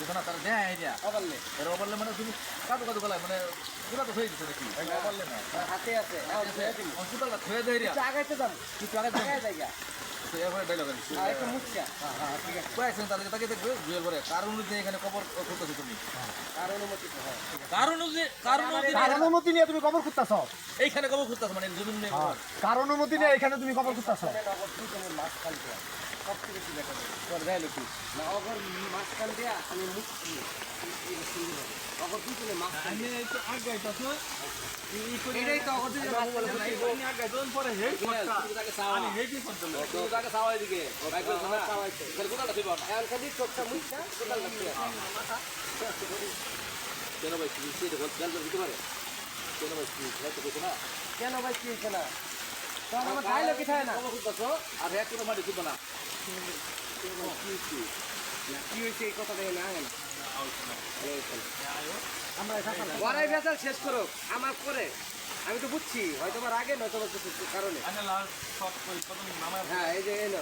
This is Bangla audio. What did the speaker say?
না তার দেয় আইডিয়া অবারলে এর ওভারলে মানে তুমি কাদু গলায় মানে পুরা তো হয়ে গেছে নাকি ওভারলে না হাতে আছে হসপিটালটা থয়ে দেয় রিয়া আগাইতে যাম কিছু আগে আগাই যাইগা তো এরপরে ডায়লগ আছে আর একটু মুখটা হ্যাঁ ঠিক আছে কয়েকজন তাদেরকে তাকিয়ে দেখবে জুয়েল করে কারণ অনুযায়ী এখানে কবর করতেছো তুমি আর অনুমতি তো হয় কারণ কার অনুমতি নিয়ে তুমি কবর খুঁজতাছ? এইখানে কবর করতেছো মানে জমিন নেই কার অনুমতি নিয়ে এখানে তুমি কবর খুঁজতাছ? নগর দুজনের মাঝখান দিয়া সব থেকে বেশি দেখা যায় তোর দেয় লোক নগর মাঝখান দিয়া আমি মুক্তি নগর দুজনের মাঝখান আমি এই তো আগে আইতাছো এটাই তো নগর দুজনের মাঝখান আগে দোন পরে হে আমি হেডি করতে তুই তাকে সাওয়াই দিকে বাইক করে সাওয়াইছে এর কোথাটা ছিল এখন খালি চোখটা মুখটা কোথাল লাগছে মাথা কেন ভাই কি সেটা বল জানতে দিতে পারে কেন ভাই কি হয়তো কিছু না কেন ভাই কি হইছে না তো আমার খাইলো কি খায় না কবর করতেছো আর এক করে মাটি খুব না কি হয়েছে এই কথা দেখে না আগে না আমরা এখানে বড়াই ভেজাল শেষ করো আমার পরে আমি তো বুঝছি হয়তো আমার আগে নয়তো কিছু কারণে লাল সব প্রথম নামায় হ্যাঁ এই যে এলো